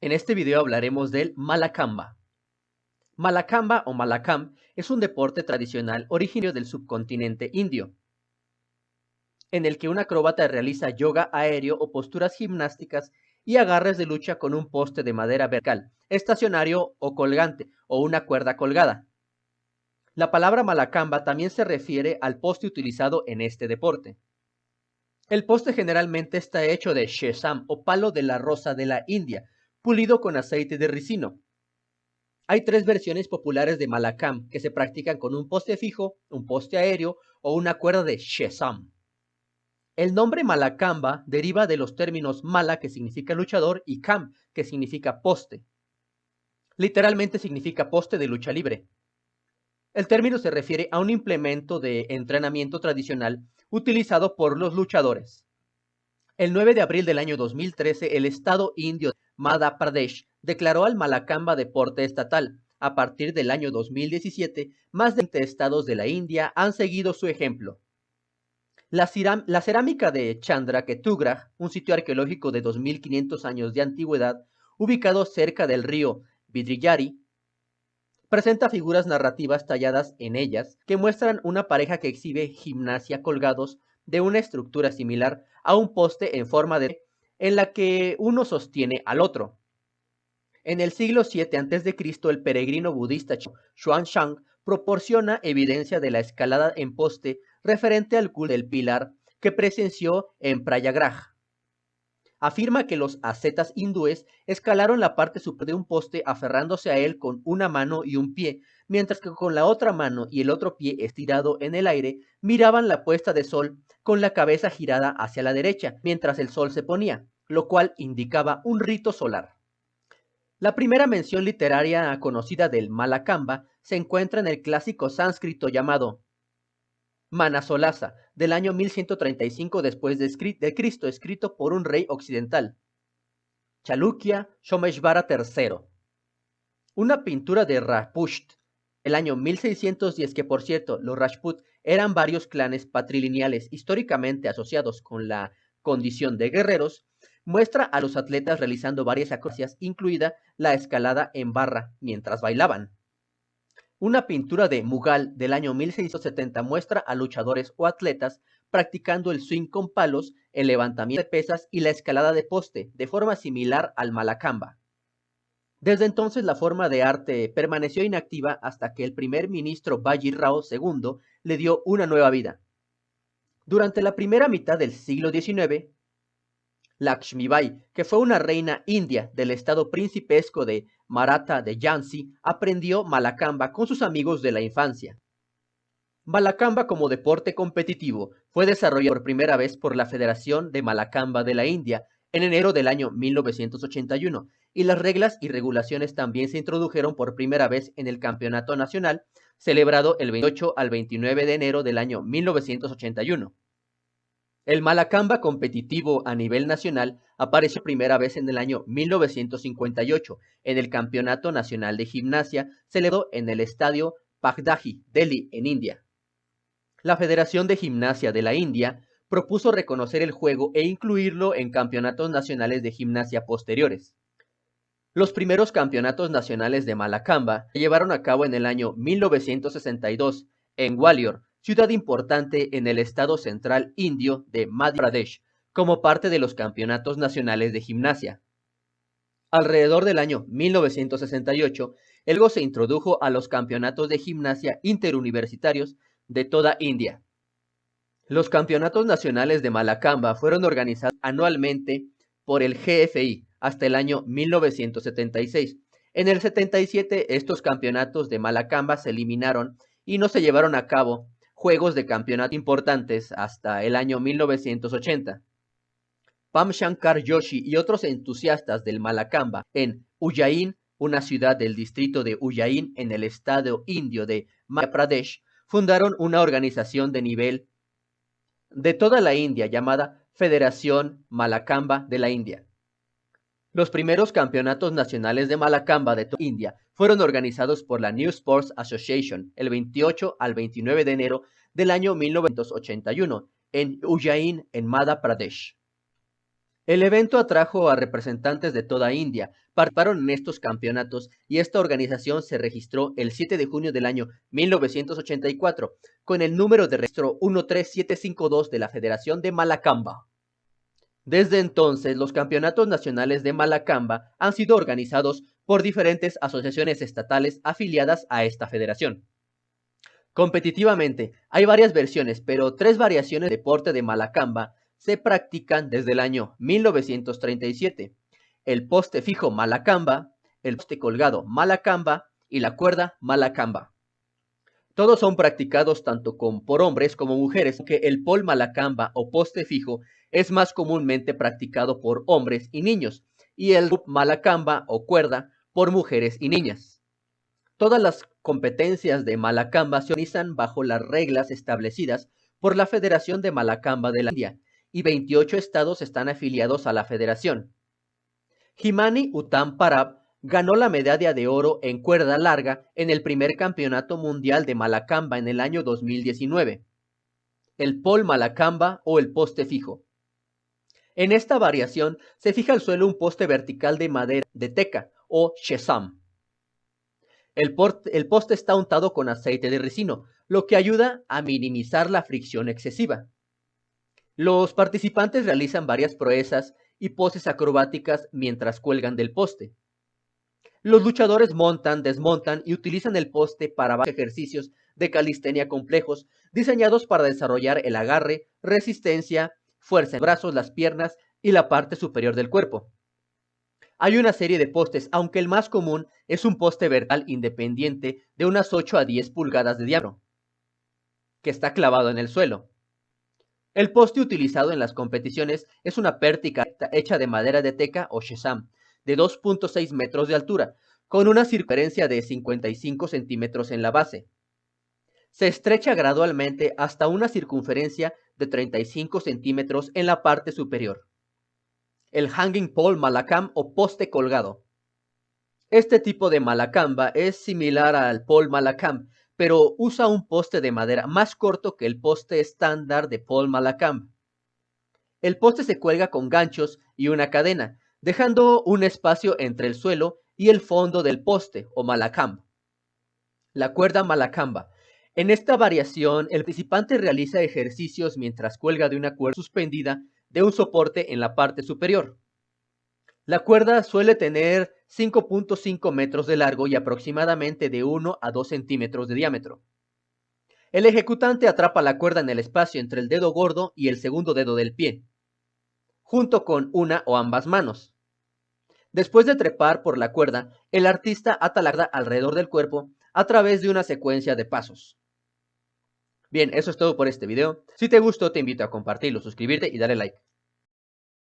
En este video hablaremos del Malakamba. Malakamba o Malakam es un deporte tradicional originario del subcontinente indio, en el que un acróbata realiza yoga aéreo o posturas gimnásticas y agarres de lucha con un poste de madera vertical, estacionario o colgante, o una cuerda colgada. La palabra Malakamba también se refiere al poste utilizado en este deporte. El poste generalmente está hecho de shesam o palo de la rosa de la India, pulido con aceite de ricino. Hay tres versiones populares de Malakam que se practican con un poste fijo, un poste aéreo o una cuerda de shesam. El nombre Malakamba deriva de los términos mala, que significa luchador, y kam, que significa poste. Literalmente significa poste de lucha libre. El término se refiere a un implemento de entrenamiento tradicional utilizado por los luchadores. El 9 de abril del año 2013, el estado indio de Madhya Pradesh declaró al Malakamba deporte estatal. A partir del año 2017, más de 20 estados de la India han seguido su ejemplo. La cerámica de Chandraketugraj, un sitio arqueológico de 2500 años de antigüedad, ubicado cerca del río Vidriyari, presenta figuras narrativas talladas en ellas que muestran una pareja que exhibe gimnasia colgados de una estructura similar a un poste en forma de en la que uno sostiene al otro. En el siglo VII a.C., el peregrino budista Xuanzang proporciona evidencia de la escalada en poste referente al culto del pilar que presenció en Prayagraj. Afirma que los ascetas hindúes escalaron la parte superior de un poste aferrándose a él con una mano y un pie, mientras que con la otra mano y el otro pie estirado en el aire miraban la puesta de sol con la cabeza girada hacia la derecha mientras el sol se ponía, lo cual indicaba un rito solar. La primera mención literaria conocida del Malakamba se encuentra en el clásico sánscrito llamado Manasolasa, del año 1135 después de Cristo, escrito por un rey occidental, Chalukya Someshvara III. Una pintura de Rajput, el año 1610, que por cierto, los Rajput eran varios clanes patrilineales históricamente asociados con la condición de guerreros, muestra a los atletas realizando varias acrobacias, incluida la escalada en barra mientras bailaban. Una pintura de Mughal del año 1670 muestra a luchadores o atletas practicando el swing con palos, el levantamiento de pesas y la escalada de poste, de forma similar al Malakamba. Desde entonces la forma de arte permaneció inactiva hasta que el primer ministro Bajirao II le dio una nueva vida. Durante la primera mitad del siglo XIX, Lakshmibai, que fue una reina india del estado principesco de Maratha de Jhansi, aprendió Malakamba con sus amigos de la infancia. Malakamba como deporte competitivo fue desarrollado por primera vez por la Federación de Malakamba de la India en enero del año 1981, y las reglas y regulaciones también se introdujeron por primera vez en el Campeonato Nacional, celebrado el 28 al 29 de enero del año 1981. El Malakamba competitivo a nivel nacional apareció por primera vez en el año 1958 en el Campeonato Nacional de Gimnasia, celebrado en el estadio Pagdahi, Delhi, en India. La Federación de Gimnasia de la India propuso reconocer el juego e incluirlo en campeonatos nacionales de gimnasia posteriores. Los primeros campeonatos nacionales de Malakamba se llevaron a cabo en el año 1962 en Gwalior, ciudad importante en el estado central indio de Madhya Pradesh, como parte de los campeonatos nacionales de gimnasia. Alrededor del año 1968, el juego se introdujo a los campeonatos de gimnasia interuniversitarios de toda India. Los campeonatos nacionales de Malakamba fueron organizados anualmente por el GFI hasta el año 1976. En el 77, estos campeonatos de Malakamba se eliminaron y no se llevaron a cabo juegos de campeonato importantes hasta el año 1980. Pam Shankar Joshi y otros entusiastas del Malakamba en Ujjain, una ciudad del distrito de Ujjain en el estado indio de Madhya Pradesh, fundaron una organización de nivel de toda la India llamada Federación Malakamba de la India. Los primeros campeonatos nacionales de Malakamba de toda India fueron organizados por la New Sports Association el 28 al 29 de enero del año 1981 en Ujjain, en Madhya Pradesh. El evento atrajo a representantes de toda India, participaron en estos campeonatos y esta organización se registró el 7 de junio del año 1984 con el número de registro 13752 de la Federación de Malakamba. Desde entonces, los campeonatos nacionales de Malakamba han sido organizados por diferentes asociaciones estatales afiliadas a esta federación. Competitivamente, hay varias versiones, pero 3 variaciones del deporte de Malakamba se practican desde el año 1937. El poste fijo Malakamba, el poste colgado Malakamba y la cuerda Malakamba. Todos son practicados tanto por hombres como mujeres, aunque el pole Malakamba o poste fijo es más comúnmente practicado por hombres y niños, y el Malakamba o cuerda por mujeres y niñas. Todas las competencias de Malakamba se organizan bajo las reglas establecidas por la Federación de Malakamba de la India, y 28 estados están afiliados a la federación. Himani Uttam Parab ganó la medalla de oro en cuerda larga en el primer campeonato mundial de Malakamba en el año 2019, el pole Malakamba o el poste fijo. En esta variación se fija al suelo un poste vertical de madera de teca o shesam. El poste está untado con aceite de ricino, lo que ayuda a minimizar la fricción excesiva. Los participantes realizan varias proezas y poses acrobáticas mientras cuelgan del poste. Los luchadores montan, desmontan y utilizan el poste para varios ejercicios de calistenia complejos, diseñados para desarrollar el agarre, resistencia, fuerza en los brazos, las piernas y la parte superior del cuerpo. Hay una serie de postes, aunque el más común es un poste vertical independiente de unas 8 a 10 pulgadas de diámetro, que está clavado en el suelo. El poste utilizado en las competiciones es una pértiga hecha de madera de teca o shesam, de 2.6 metros de altura, con una circunferencia de 55 centímetros en la base. Se estrecha gradualmente hasta una circunferencia de 35 centímetros en la parte superior. El hanging pole Malakam o poste colgado. Este tipo de Malakamba es similar al pole Malakam, pero usa un poste de madera más corto que el poste estándar de pole Malakam. El poste se cuelga con ganchos y una cadena, dejando un espacio entre el suelo y el fondo del poste o Malakam. La cuerda Malakamba. En esta variación, el participante realiza ejercicios mientras cuelga de una cuerda suspendida de un soporte en la parte superior. La cuerda suele tener 5.5 metros de largo y aproximadamente de 1 a 2 centímetros de diámetro. El ejecutante atrapa la cuerda en el espacio entre el dedo gordo y el segundo dedo del pie, junto con una o ambas manos. Después de trepar por la cuerda, el artista ata la cuerda alrededor del cuerpo a través de una secuencia de pasos. Bien, eso es todo por este video. Si te gustó, te invito a compartirlo, suscribirte y darle like.